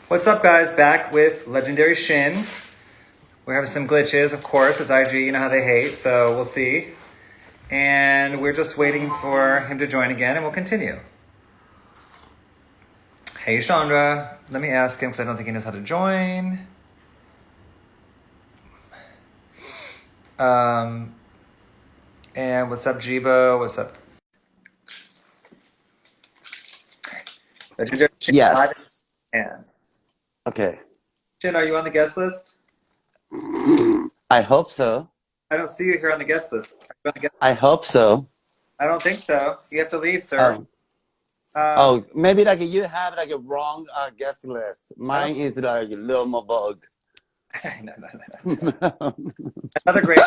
What's up, guys? Back with Legendary Shin. We're having some glitches, of course. It's IG, you know how they hate, so we'll see. And we're just waiting for him to join again, and we'll continue. Hey, Chandra. Let me ask him because I don't think he knows how to join. Um, and what's up, Jibo? What's up? Legendary Shin live Yes. in Japan. Okay. Shin, are you on the guest list? I hope so. I don't see you here on the guest list. Are you on the guest? I hope so. I don't think so. You have to leave, sir. Oh, Um, oh, maybe like you have like a wrong guest list. I don't. Mine is like Lil Mobog. No. Another great.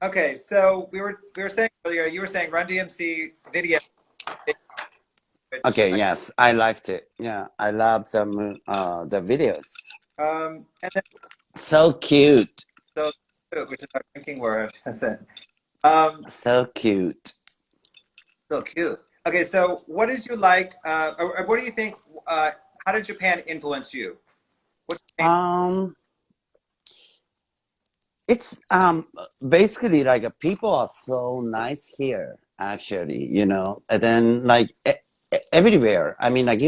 Okay, so we were saying earlier, you were saying Run DMC video, which Okay, yes, I liked it. Yeah, I love the videos. and then So cute. so which is our drinking word. That's it. Um, So cute. so cute. Okay, so what did you like? Or what do you think? Uh, how did Japan influence you? What's the main? Um, it's basically like people are so nice here, actually, and then like everywhere. I mean, like,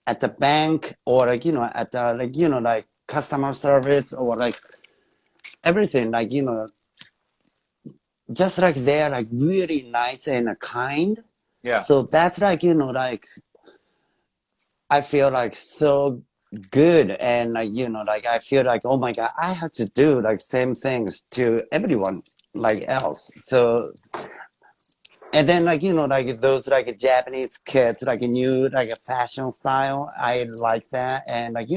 at the bank or like, at the like, like customer service or like everything, like, just like they're like really nice and kind. Yeah. So that's like, like I feel like so good and like, like I feel like, oh my God, I have to do like same things to everyone like else. So and then like, like those like Japanese kids, like a new like a fashion style, I like that. And like,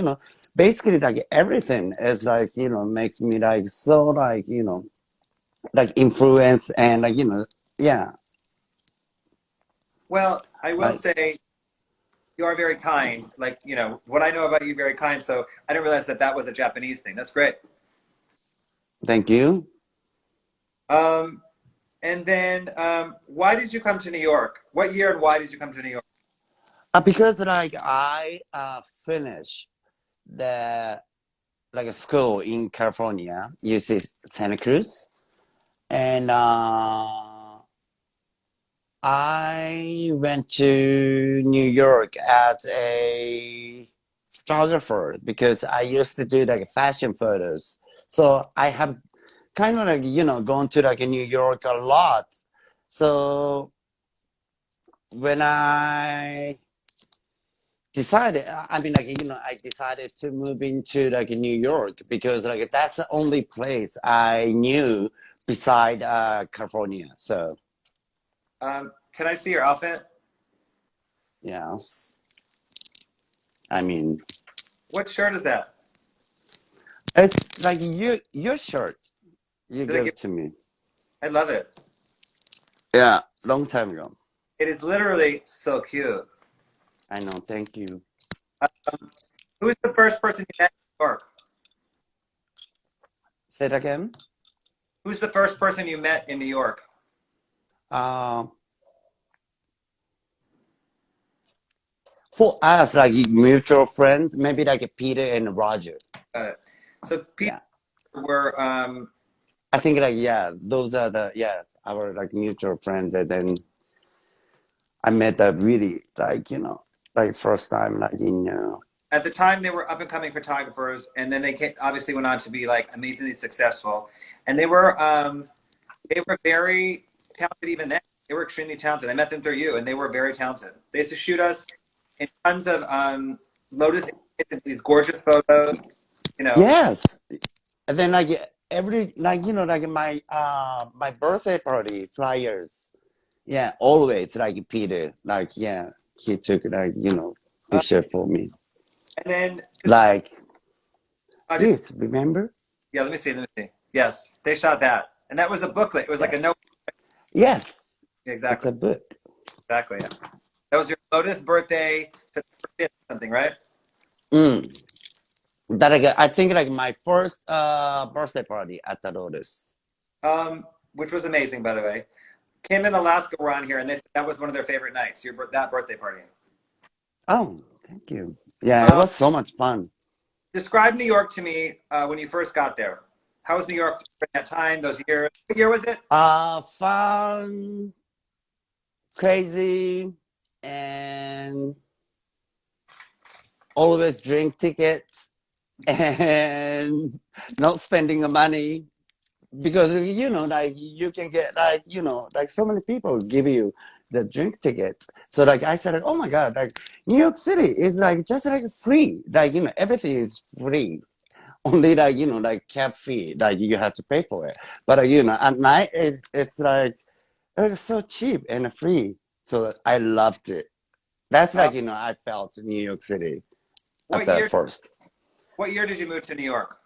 basically like everything is like, makes me like so like, like influence and like, yeah, Well, I will like say you are very kind. Like, what I know about you, very kind. So I didn't realize that that was a Japanese thing. That's great. thank you. Um, and then why did you come to New York? What year and why did you come to New York? Because like I finished the like a school in California, UC Santa Cruz, and I went to New York as a photographer because I used to do like fashion photos. So I have kind of like, gone to like New York a lot. So when I decided, I mean, like, I decided to move into like New York because like that's the only place I knew beside California. So, Can I see your outfit? yes, I mean, What shirt is that? it's like your shirt you Did I gave give? to me. I love it. Yeah, long time ago. It is literally so cute. I know. Thank you. Um, who's the first person you met in New York? Say it again. Who's the first person you met in New York? Uh, for us, like mutual friends, maybe like Peter and Roger. So people Yeah. were I think like yeah, those are the yeah our like mutual friends, and then I met that really like like first time like in at the time they were up and coming photographers, and then obviously went on to be like amazingly successful, and they were very talented even then. They were extremely talented. I met them through you, and they were very talented. They used to shoot us in tons of Lotus, these gorgeous photos. You know, yes, and then like every like like my birthday party flyers, yeah, always like Peter, like yeah, he took like uh, picture for me, and then like uh, this, remember? yeah, let me see. Let me see. Yes, they shot that, and that was a booklet. It was like a Yes, note. yes, Yeah, it's exactly, a book. exactly. Yeah. That was your Lotus birthday, September 5th, something, right? Mm. That I think like my first birthday party at the Lotus. Which was amazing, by the way. Kim and Alaska were on here, and they said that was one of their favorite nights. That birthday party. Oh, thank you. Yeah, it Um, was so much fun. describe New York to me when you first got there. How was New York during that time, those years? What year was it? Fun, crazy, and always drink tickets and not spending the money because like you can get like like so many people give you the drink tickets. So like I said, like, oh my god, like New York City is like just like free, like everything is free. Only like like cab fee, like you have to pay for it. But at night it's like it's so cheap and free. So I loved it. That's Uh, like I felt New York City at what the year? first. What year did you move to New York?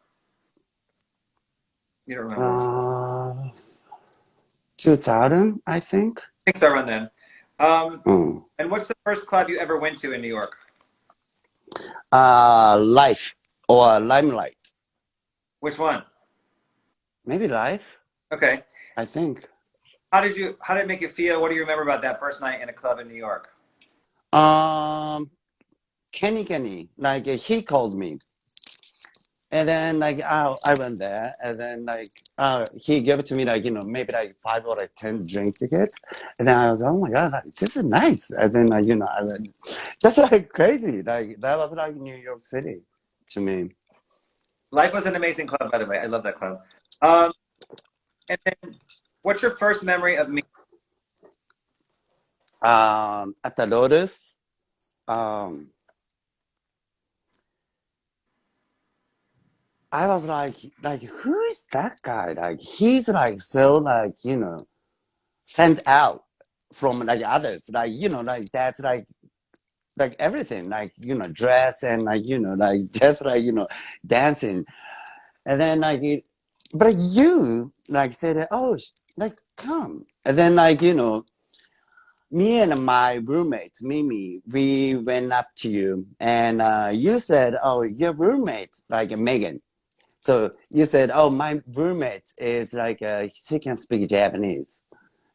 You don't remember? 2000, I think. I think so around then. Um, Mm. and what's the first club you ever went to in New York? Life or Limelight. Which one? Maybe Life, Okay. I think. How did it make you feel? What do you remember about that first night in a club in New York? Um, Kenny, like he called me. And then like I went there, and then like he gave it to me like maybe like 5 or 10 drink tickets, and then I was oh my god like, this is nice, and then like I went just like crazy like that was like New York City to me. Life was an amazing club, by the way. I love that club. Um, and then, what's your first memory of me? At the Lotus, um, I was like who is that guy? Like he's like so like sent out from like others like like that's like everything, like dress and like like just like dancing, and then like but you like said, oh, like come, and then like me and my roommate Mimi, we went up to you, and you said, oh, your roommate like Megan. So you said, oh, my roommate is like she can speak Japanese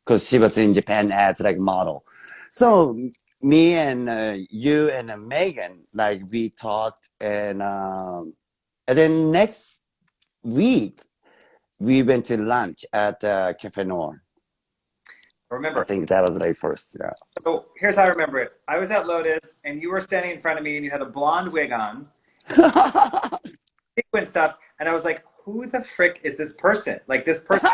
because she was in Japan as like model. So me and you and Megan, like we talked, and then next week we went to lunch at Cafe Nord. I Remember? think that was like first, yeah. So here's how I remember it. I was at Lotus, and you were standing in front of me, and you had a blonde wig on, sequin stuff, and I was like, "Who the frick is this person? Like this person,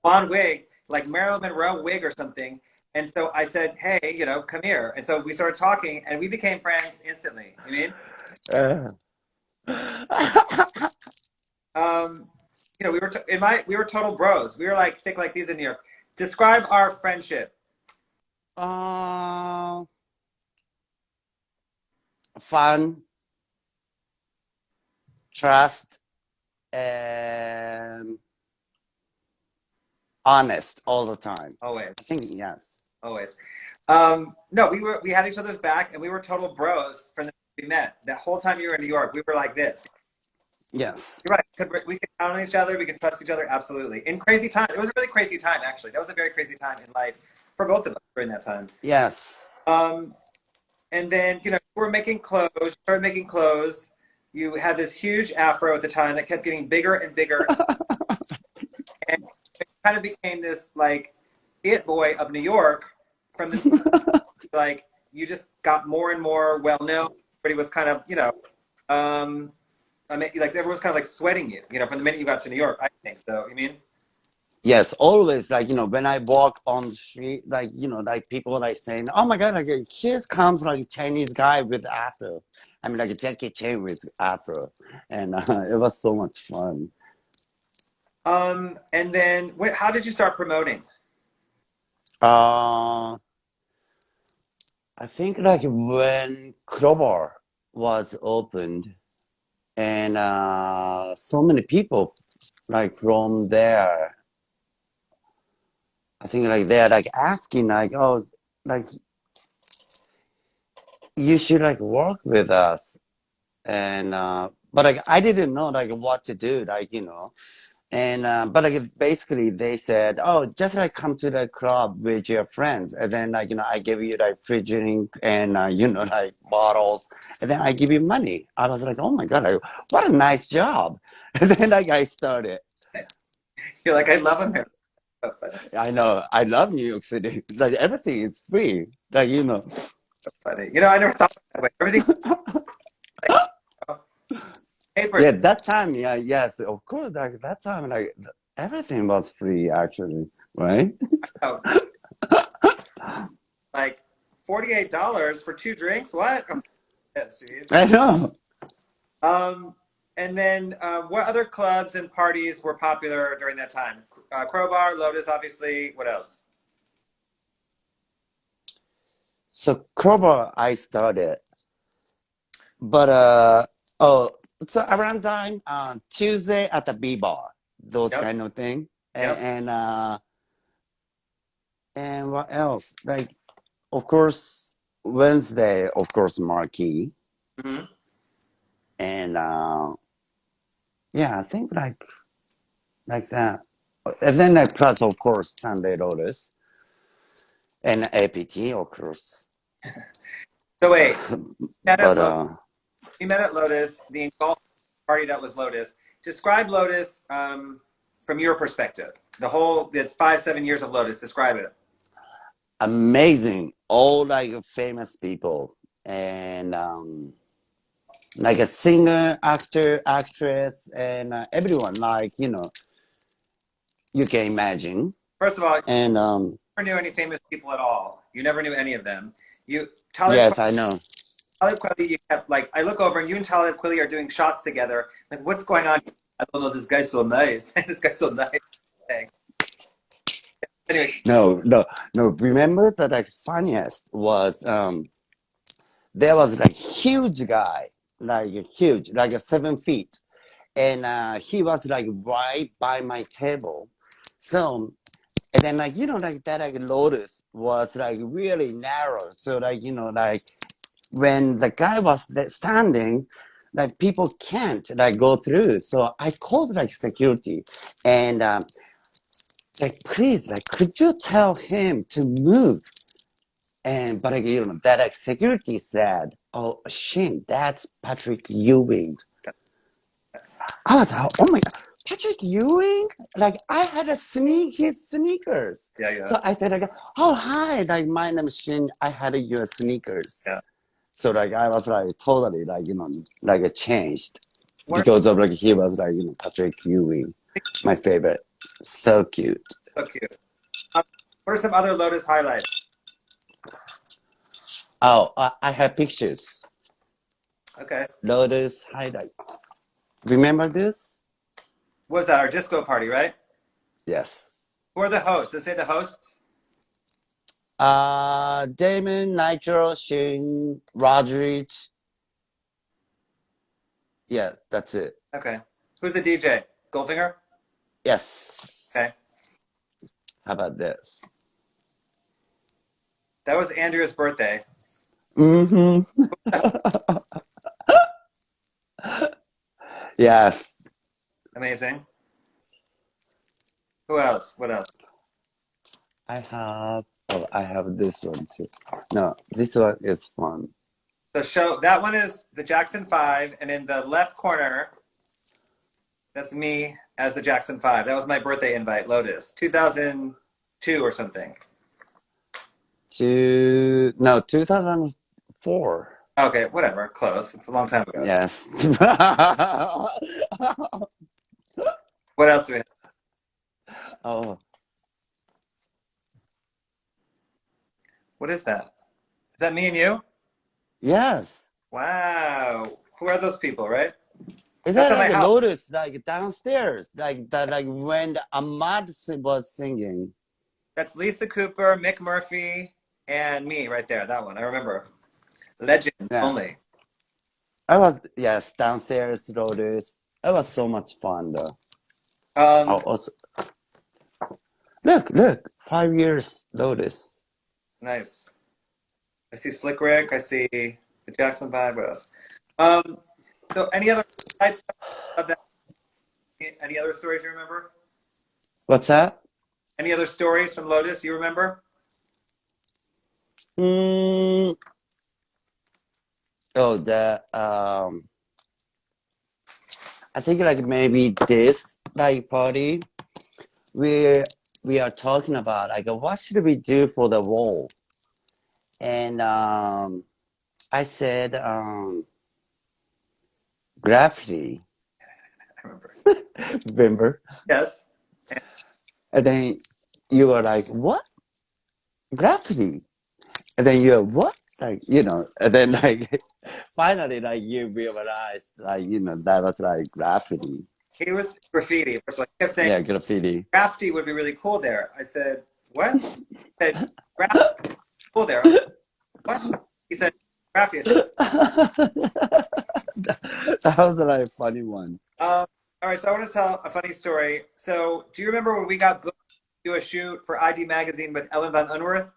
blonde wig, like Marilyn Monroe wig or something." And so I said, "Hey, come here." And so we started talking, and we became friends instantly. You mean? Uh, Um, we were total bros. We were like thick like these in New York. Describe our friendship. uh, fun, trust, and honest all the time. Always, I think yes. always. No, we had each other's back, and we were total bros from the time we met. That whole time you were in New York, we were like this. Yes. You're right. We could count on each other. We could trust each other. Absolutely. In crazy time, it was a really crazy time. Actually, that was a very crazy time in life for both of us during that time. Yes. Um, and then we're making clothes. You started making clothes. You had this huge afro at the time that kept getting bigger and bigger, and it kind of became this like it boy of New York. From the like, you just got more and more well known. Everybody was kind of I mean, like everyone's kind of like sweating you, from the minute you got to New York. I think so. You mean? Yes, always like when I walk on the street, like like people like saying, "Oh my God, like here comes like a Chinese guy with afro." I mean, like a Jackie Chan with afro, and it was so much fun. And then how did you start promoting? Uh, I think like when Clover was opened, and so many people like from there. I think like they're like asking like, "Oh, like you should like work with us," and but like I didn't know like what to do, like And but like basically they said, oh, just like come to the club with your friends, and then like I give you like free drink and like bottles, and then I give you money. I was like, oh my god, what a nice job. And then like I started. You're like, I love America. I know I love New York City. Like everything is free. Like Funny. I never thought that way. Everything paid for yeah, it. that time, yeah, yes, of course. Like that time, like everything was free actually, right? Oh, like $48 for two drinks. What? Oh, yes, dude. I know. Um, and then what other clubs and parties were popular during that time? Crowbar, Lotus, obviously. What else? So Kroger, I started, but oh, so around time, Tuesday at the B bar, those Yep. kind of thing, Yep. and what else? Like, of course, Wednesday, of course, Marquee, Hmm. and yeah, I think like that, and then like plus, of course, Sunday Lotus and APT, of course, So wait, met at but Lotus. We met at Lotus. The golf party that was Lotus. Describe Lotus from your perspective. The 5, 7 years of Lotus. Describe it. amazing, all like famous people, and like a singer, actor, actress, and everyone, like you can imagine. First of all, you And never knew any famous people at all. You never knew any of them. You Talib yes, I know. Talib Kweli, you kept like I look over and you and Talib Kweli are doing shots together. Like, what's going on? I don't know. This guy's so nice. This guy's so nice. Thanks. Anyway, No. Remember that like funniest was there was like huge guy, like huge, like a 7 feet, and he was like right by my table. So and then like like that like Lotus was like really narrow. So like like when the guy was standing, like people can't like go through. So I called like security, and like please, like could you tell him to move? And but like, that like security said, "Oh, Shin, that's Patrick Ewing." I was like, "Oh my god, Patrick Ewing!" Like I had his sneakers. yeah, yeah, So I said, like, "Oh hi, like my name is Shin. I had your sneakers." yeah. So like I was like totally like like changed What because of like he was like Patrick Ewing, my favorite. So cute. are so cute. What are some other Lotus highlights? Oh, I have pictures. Okay. Lotus highlight. Remember this? What was that? Our disco party, right? Yes. Who are the hosts? Let's say the hosts. Damon, Nitro, Shane, Rodriguez. Yeah, that's it. Okay. Who's the DJ? Goldfinger? Yes. Okay. How about this? That was Andrea's birthday. Mm-hmm. Yes. Amazing. Who else? What else? I have this one too. No, this one is fun. So that one is the Jackson 5, and in the left corner, that's me as the Jackson 5. That was my birthday invite, Lotus, 2002 or something. 2004. Okay, whatever, close. It's a long time ago. Yes. What else do we have? Oh, What is that? Is that me and you? yes. Wow. Who are those people, right? Is That's that at my like a house. Lotus, like downstairs, like that, like when Ahmad was singing? That's Lisa Cooper, Mick Murphy, and me right there. That one. I remember. Legends Yeah, only. I was, yes, downstairs Lotus. It was so much fun though. Oh, Um, also, look, 5 years Lotus. nice. I see Slick Rick. I see the Jackson 5. What else? Um, so any other highlights of that Any other stories you remember? What's that? Any other stories from Lotus you remember? Mm, oh, I think like maybe this like party we we are talking about like what should we do for the wall? And I said graffiti. I remember. Remember? Yes. And And then you were like, what? Graffiti? And then you're what? Like, and then like finally like you realized like, that was like graffiti. he was graffiti. First of all, he kept saying Yeah, graffiti. graffiti would be really cool there. I said, what? He said, graffiti cool there. I'm like, what? He said, graffiti. I said, That was like a funny one. all right, so I want to tell a funny story. So, do you remember when we got booked to do a shoot for ID Magazine with Ellen Van Unwerth?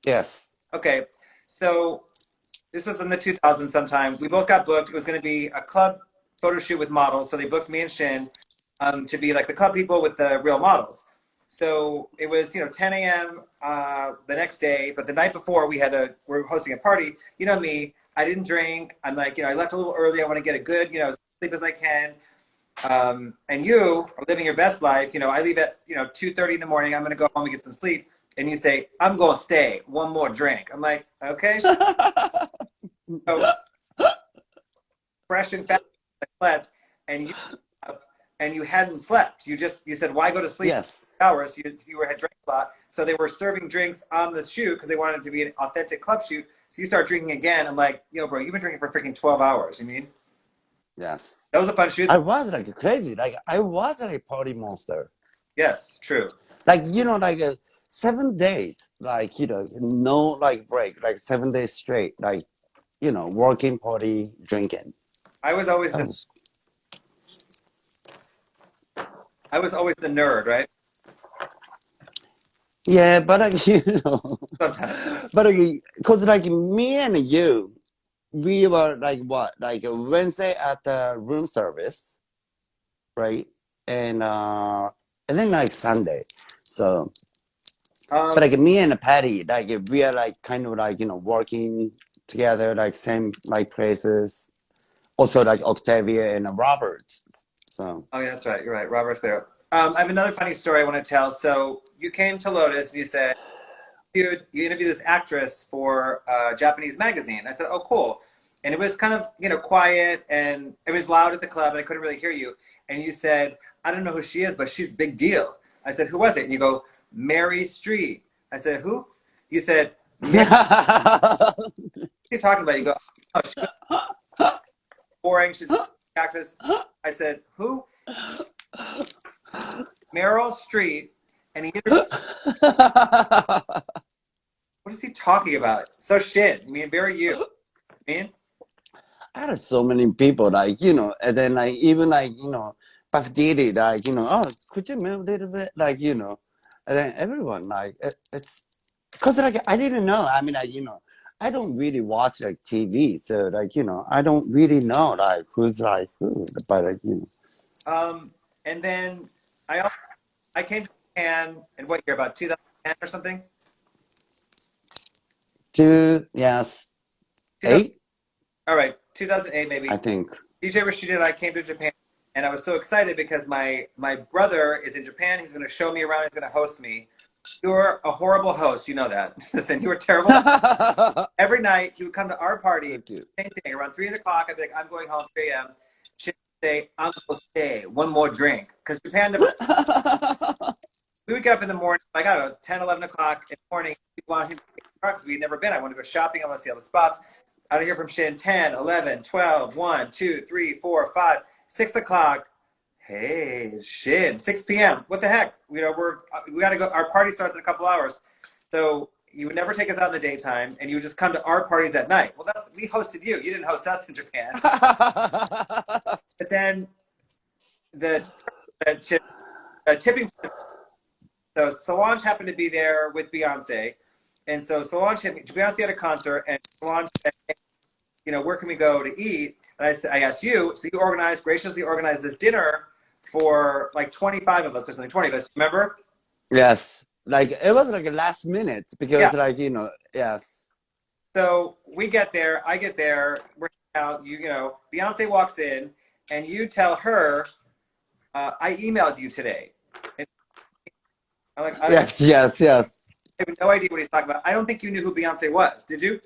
Yes. Okay, so this was in the 2000s sometime. We both got booked. It was going to be a club photo shoot with models. So they booked me and Shin to be like the club people with the real models. So it was, 10 a.m. The next day, but the night before we're hosting a party. You know me, I didn't drink. I'm like, I left a little early. I want to get a good, as sleep as I can. And you are living your best life. I leave at, 2:30 in the morning. I'm going to go home and get some sleep. And you say, I'm going to stay. One more drink. I'm like, okay. So fresh and fast, I slept, and you hadn't slept. You said, why go to sleep Yes. for hours? You had drank a lot. So they were serving drinks on the shoot because they wanted it to be an authentic club shoot. So you start drinking again. I'm like, yo, bro, you've been drinking for freaking 12 hours. You mean? Yes. That was a fun shoot. I was like crazy. Like I was like a party monster. Yes, true. Like, like 7 days, like, no like break, like 7 days straight, like, working, party, drinking. I was always That the was, I was always the nerd, right? yeah, but like, Sometimes. but like, cause like me and you, we were like what, like Wednesday at the room service, right? And then like Sunday. So, but like me and Patty, like we are like kind of like, working together, like same like places. Also like Octavia and Robert. So Oh, yeah, that's right. You're right. Robert Clear. I have another funny story I want to tell. So you came to Lotus and you said, dude, you interviewed this actress for a Japanese magazine. I said, oh, cool. And it was kind of, quiet and it was loud at the club and I couldn't really hear you. And you said, I don't know who she is, but she's a big deal. I said, who was it? And you go, Mary Street. I said, who? You said, Mary. What are you talking about? You go, oh, she was boring. She's an actress. I said, who? Meryl Street. And he interviewed, what is he talking about? So shin. I mean, very you. I mean, I had so many people like, and then like even like, Puff Diddy, like, oh, could you move a little bit? Like, and then everyone like it's because like I didn't know. I mean like, I don't really watch like TV, so like, I don't really know like who's like who, but like, and then I came to Japan in what year? About 2010 or something? yes, 2000, 8, all right, 2008 maybe. I think. DJ Rashid and I came to Japan, and I was so excited because my brother is in Japan. He's going to show me around. He's going to host me. You're a horrible host. You know that. Listen, you were terrible. Every night he would come to our party. Thank you. Same thing. Around 3 o'clock, I'd be like, I'm going home 3 a.m. She'd say, I'm going to stay. One more drink. Because Japan never. We would get up in the morning, like, I don't know, 10, 11 o'clock in the morning. We want him to take the car because we had never been. I want to go shopping. I want to see all the spots. I'd hear from Shin 10, 11, 12, 1, 2, 3, 4, 5, 6 o'clock. Hey, Shin, 6 p.m. What the heck? We got to go. Our party starts in a couple hours. So you would never take us out in the daytime, and you would just come to our parties at night. Well, we hosted you. You didn't host us in Japan. But then the tipping. So Solange happened to be there with Beyonce, and so Solange hit me. Beyonce had a concert, and Solange said, hey, where can we go to eat? And I asked you, so you graciously organized this dinner for like 25 of us or something. 20 of us. Remember? Yes. Like it was like a last minute Yeah. because like, yes. So we get there. I get there. We're out. You know, Beyonce walks in, and you tell her, "I emailed you today." And I'm like, I Yes, yes, yes. have no idea what he's talking about. I don't think you knew who Beyonce was. Did you?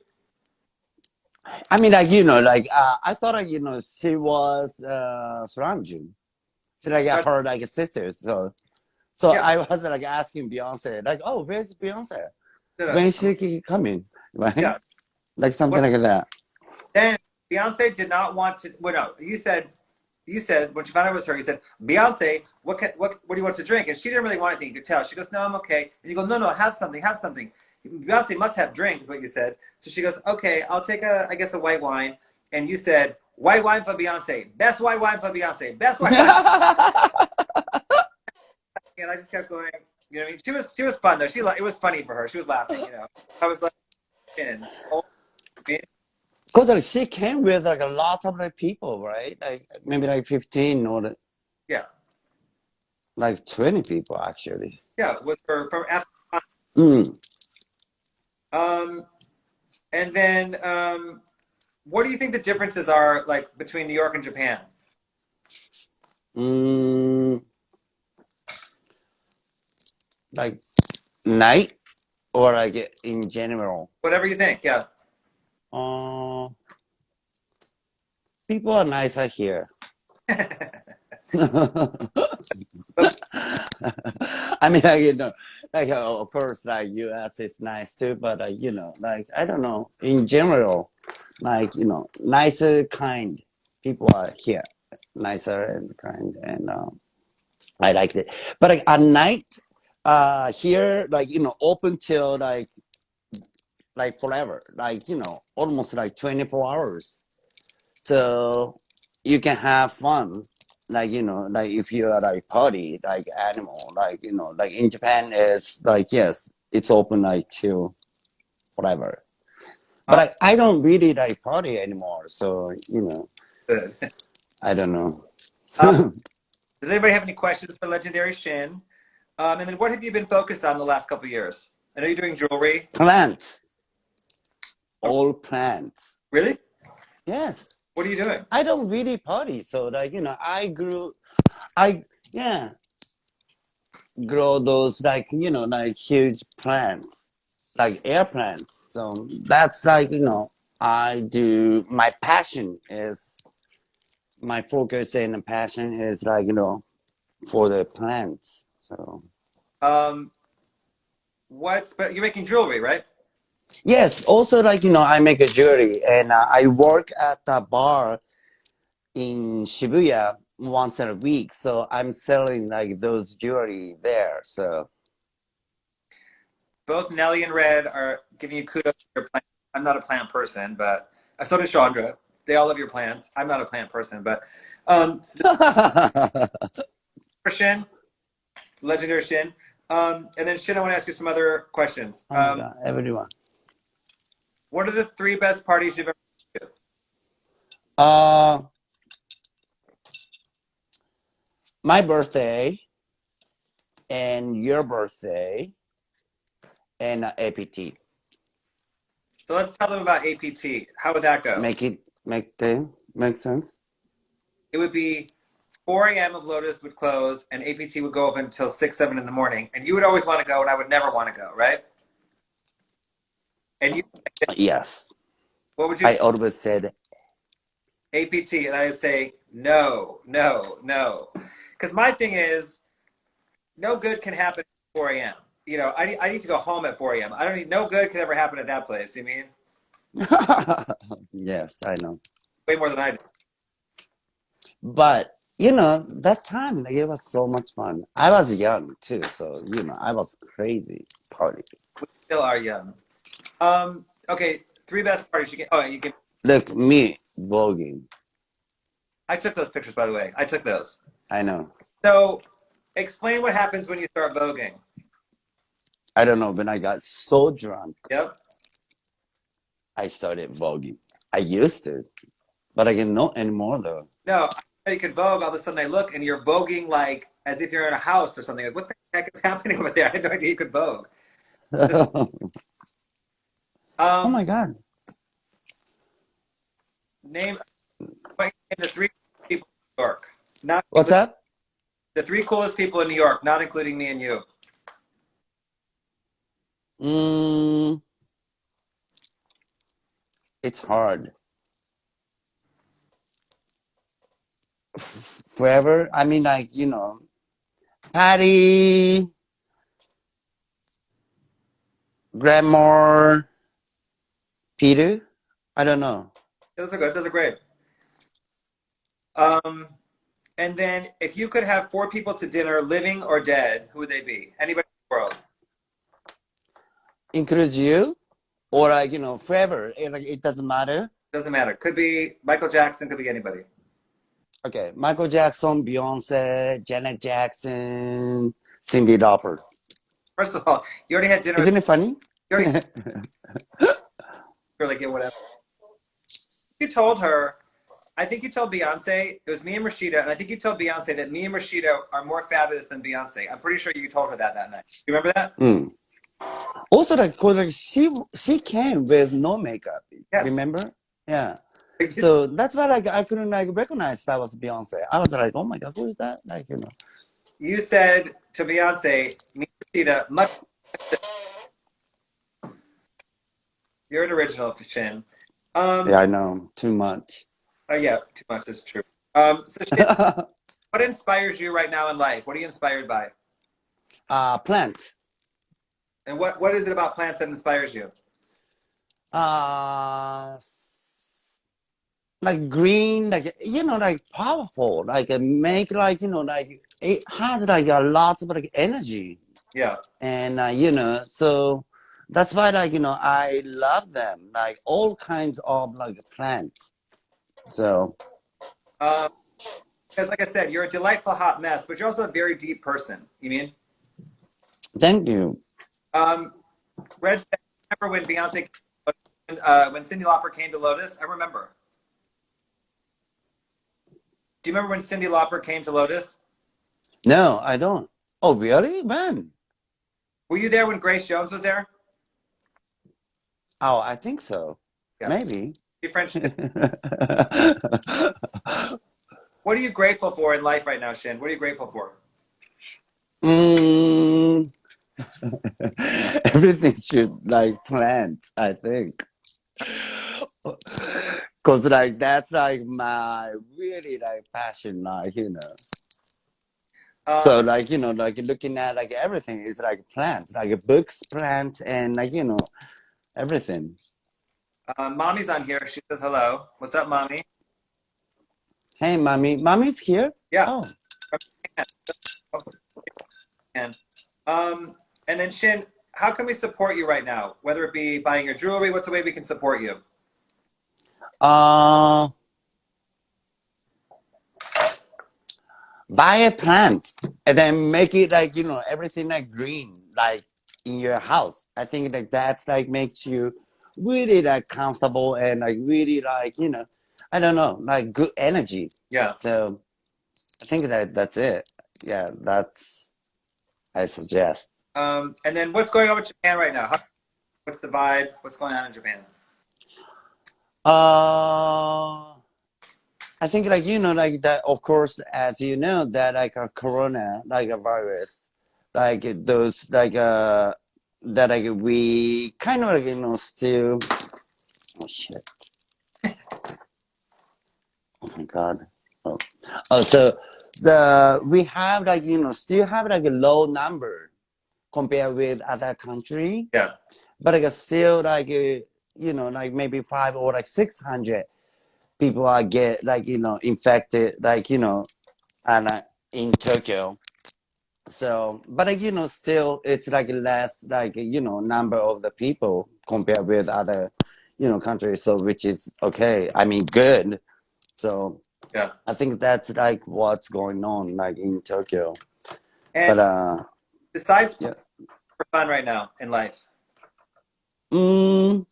I mean, like, like, I thought, like, she was Suranju. She, like, No, her, like, sister. So yeah. I was, like, asking Beyonce, like, oh, where's Beyonce? No, no. When is she coming? Right? Yeah. Like, something What? like that. Then Beyonce did not want to. Well, no. You said when she found out it was her. You said, Beyonce, what do you want to drink? And she didn't really want anything. You could tell. She goes, no, I'm okay. And you go, no, have something, have something. Beyonce must have drinks, what you said. So she goes, okay, I'll take I guess a white wine. And you said, white wine for Beyonce, best white wine for Beyonce, best white wine. And I just kept going. You know, what I mean, she was fun though. It was funny for her. She was laughing. You know, I was like, oh, Because like, she came with, like, a lot of, like, people, right? Like, maybe, like, 15 or, yeah, like, 20 people, actually. yeah, was from Africa. Mm. Um, and then what do you think the differences are like between New York and Japan? Mm. Like, night or, like, in general? Whatever you think. Yeah. Uh, People are nicer here. I mean, like, like, of course, like, US is nice too, but, like, I don't know, in general, like, nicer, kind people are here, nicer and kind, and I liked it. But, like, at night, here, like, open till, like forever, like, almost like 24 hours. So you can have fun, like, like if you are like party, like animal, like, like in Japan is like, yes, it's open like till forever. But Uh, I don't really like party anymore. So, Good. I don't know. Uh, does anybody have any questions for Legendary Shin? And then what have you been focused on the last couple of years? I know you're doing jewelry. Plants, Oh, all plants. really? Yes. What are you doing? I don't really party. So like, I, yeah, grow those like, like huge plants, like air plants. So that's like, I do, my passion is, my focus and passion is like, for the plants. So Um, but you're making jewelry, right? yes, also like, I make a jewelry and I work at a bar in Shibuya once a week. So I'm selling like those jewelry there. So Both Nelly and Red are giving you kudos for your plant. I'm not a plant person, but so does Chandra. They all love your plants. I'm not a plant person, but um, for Shin, Legendary Shin. And then Shin, I want to ask you some other questions. oh my God, everyone. What are the three best parties you've ever been to? Uh, my birthday and your birthday and APT. So let's tell them about APT. How would that go? Make sense? It would be 4 a.m. of Lotus would close, and APT would go open until 6, 7 in the morning. And you would always want to go, and I would never want to go, right? And you, Yes. what would you? I always said, APT, and I would say no, no, no, because my thing is no good can happen at 4 a.m. You know, I need to go home at 4 a.m. I don't need no good can ever happen at that place. You mean yes, I know. way more than I do. But that time like, it was so much fun. I was young too, so I was crazy party. We still are young. Okay, three best parties you can. Oh, you can. Look, me voguing. I took those pictures, by the way. I took those. I know. So, explain what happens when you start voguing. I don't know. When I got so drunk, Yep. I started voguing. I used to, but I can not anymore though. No, you could Vogue. All of a sudden, I look and you're voguing like as if you're in a house or something. Like, what the heck is happening over there? I had no idea you could Vogue. Just, Oh um, my God. name, name the three people in New York, not What's up? the three coolest people in New York, not including me and you. Mm, it's hard. Forever. I mean, like, Patty, Grandma, Peter. I don't know. Those are good. Those are great. Um, and then if you could have four people to dinner, living or dead, who would they be? Anybody in the world? Includes you, or like, forever. It doesn't matter. Doesn't matter. Could be Michael Jackson, could be anybody. Okay, Michael Jackson, Beyonce, Janet Jackson, Cindy Lauper. First of all, you already had dinner with Isn't it funny? you already you're like, yeah, whatever. You told her, I think you told Beyonce, it was me and Rashida, and I think you told Beyonce that me and Rashida are more fabulous than Beyonce. I'm pretty sure you told her that night. You remember that? Mm. Also, like, 'cause, like she came with no makeup. Yes. Remember? Yeah. So that's why like I couldn't like recognize that was Beyonce. I was like, oh my God, who is that? You said to Beyonce, me and Rashida, much. You're an original, Shin. Yeah, I know. Too much. Oh yeah, too much is true. So Shin, what inspires you right now in life? What are you inspired by? Plants. And what is it about plants that inspires you? Uh, like green, like like powerful, like make like like it has like a lot of like energy, Yeah. and so that's why like I love them, like all kinds of like plants. So Um, because like I said, you're a delightful hot mess, but you're also a very deep person. You mean? thank you. Um, Red, remember when Beyonce, when Cyndi Lauper came to Lotus? I remember. Do you remember when Cyndi Lauper came to Lotus? No, I don't. Oh, really, man? Were you there when Grace Jones was there? Oh, I think so. Yeah. Maybe. French. What are you grateful for in life right now, Shin? What are you grateful for? mm, everything should like plants, I think. Cause like that's like my really like passion, like So Um, like like looking at like everything is like plants, like books, plants, and like everything. Mommy's on here. She says hello. What's up, mommy? Hey, mommy's here. Yeah. Oh, And and then Shin, how can we support you right now? Whether it be buying your jewelry, what's the way we can support you? uh, buy a plant and then make it like everything like green, like in your house. I think like that's like makes you really like comfortable and like really like I don't know, like good energy. Yeah. So I think that's it. Yeah, that's I suggest. And then what's going on with Japan right now? What's the vibe? What's going on in Japan? Uh, I think like like that. Of course, as you know, that like a corona, like a virus, like those like that like we kind of like still. Oh shit! Oh my god! Oh, so the we have like still have like a low number compared with other country, Yeah. but like still like like maybe 500 or like 600 people are get like infected like and in Tokyo. So but like still it's like less like number of the people compared with other countries, so which is okay, I mean good. So Yeah. I think that's like what's going on like in Tokyo. But And besides yeah. for fun right now in life. mm,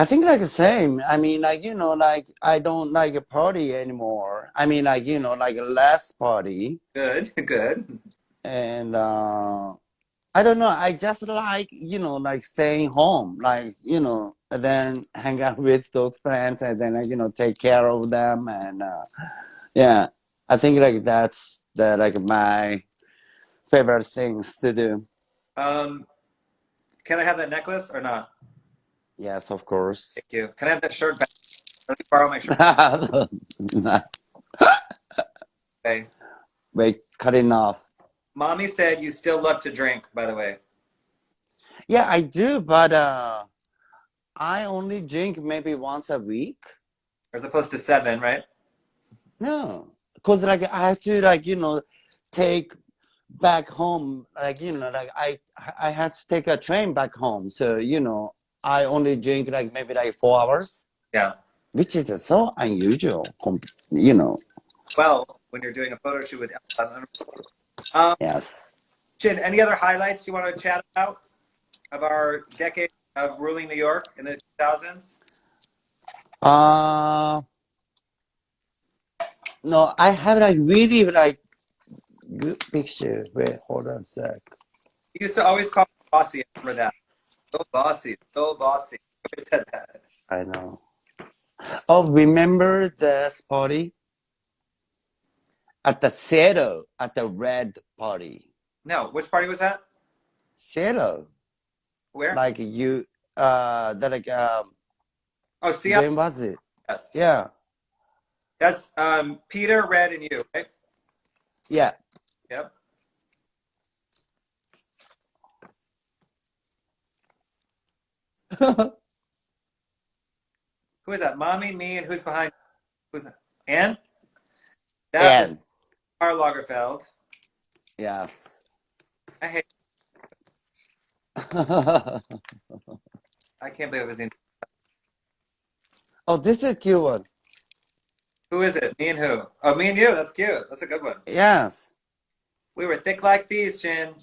I think like the same. I mean, like, like I don't like a party anymore. I mean, like, like less party. Good, good. And I don't know. I just like, like staying home, like, and then hang out with those plants and then, like, take care of them. And yeah, I think like that's like my favorite things to do. Um, can I have that necklace or not? Yes, of course. Thank you. Can I have that shirt back? Let me borrow my shirt. Okay. Wait, cutting off. Mommy said you still love to drink, by the way. Yeah, I do, but I only drink maybe once a week. As opposed to 7, right? No, because like I have to like take back home, like like I had to take a train back home, so I only drink like maybe like 4 hours, Yeah. which is so unusual. You know, Well, when you're doing a photo shoot with um, yes. Shin, any other highlights you want to chat about of our decade of ruling New York in the 2000s? Uh no, I have like really like good picture. Wait, hold on a sec. You used to always call me bossy. I remember that. So bossy, so bossy. You always said that. I know. Oh, remember this party at the Zero at the red party? No, which party was that? Zero, Where? like you, that like Oh, Seattle. when was it? Yes. Yeah, That's Peter, Red, and you, right? yeah. Yep. Who is that? Mommy, me, and who's behind? Who's that? Anne? That is And Karl Lagerfeld. yes. I hate. I can't believe it was in. Oh, this is a cute one. Who is it? Me and who? Oh, me and you. That's cute. That's a good one. Yes, We were thick like thieves, Shin.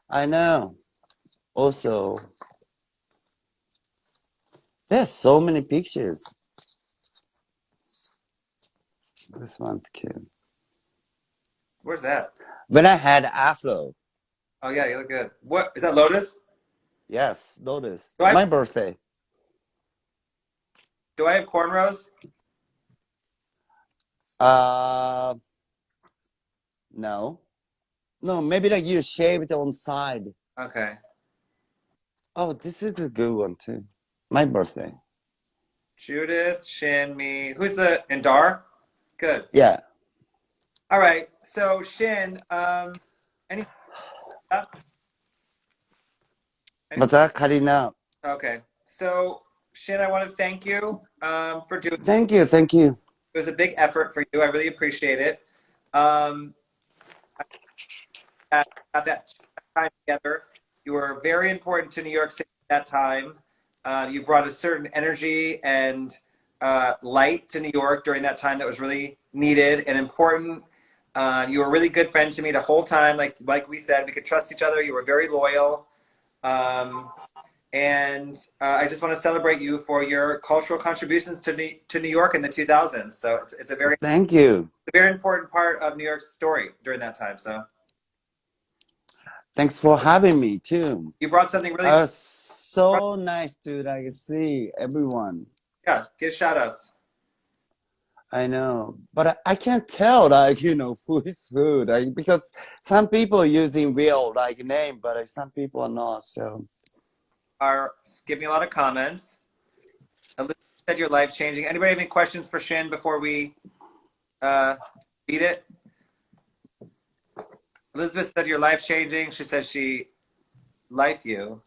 I know. Also, there's so many pictures. This one's cute. Where's that? When I had Afro, Oh yeah, you look good. What is that? Lotus? yes, notice Do I my birthday. do I have cornrows? Uh, no, no, maybe like you shaved on side. Okay. Oh, this is a good one too. My birthday. Judith, Shin, me. Who's the and Dar? Good. Yeah. All right. So Shin, any any But that cutting out. okay. So Shin, I want to thank you for doing Thank you, thank you. it was a big effort for you. I really appreciate it. Um at that time together. You were very important to New York City at that time. You brought a certain energy and light to New York during that time that was really needed and important. You were a really good friend to me the whole time. Like we said, we could trust each other. You were very loyal. Um, and I just want to celebrate you for your cultural contributions to New York in the 2000s. So it's Thank you. a very important part of New York's story during that time. So Thanks for having me too. you brought something really So nice to like see everyone. yeah, give shout outs. I know, but I can't tell like who is who like because some people using real like name, but some people are not. So Are giving a lot of comments. Elizabeth said you're life changing. Anybody have any questions for Shin before we beat it? Elizabeth said you're life changing. She said she life you.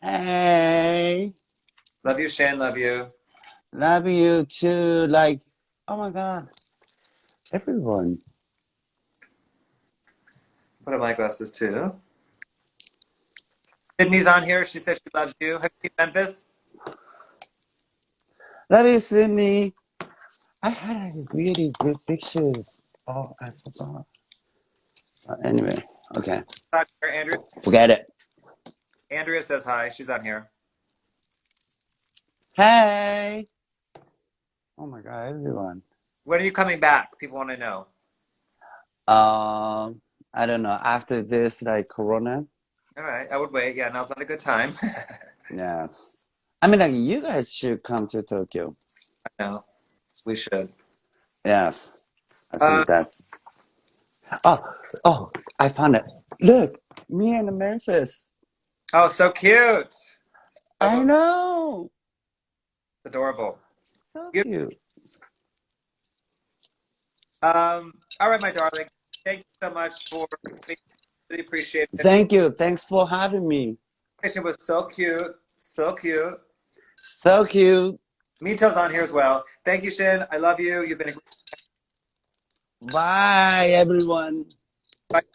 hey, Love you, Shin. Love you. love you too. Like, oh my God, everyone. Put on my glasses too. Sydney's on here. She says she loves you. Have you seen Memphis? Love you, Sydney. I had really good pictures. Oh, I forgot. Anyway, okay, Talk to her, Andrew. forget it. Andrea says hi. She's on here. Hey. Oh my God, everyone. When are you coming back? People want to know. I don't know. After this, like Corona. All right, I would wait. Yeah, now's not a good time. Yes. I mean, like you guys should come to Tokyo. No, we should. Yes. I Uh, think that's. Oh, oh! I found it. Look, me and Memphis. oh, so cute. I So know. adorable. So You, cute. all right, my darling. Thank you so much for really appreciate it. Thank you. Thanks for having me. It was so cute. So cute. So cute. Mito's on here as well. Thank you, Shin. I love you. You've been a Bye, everyone. great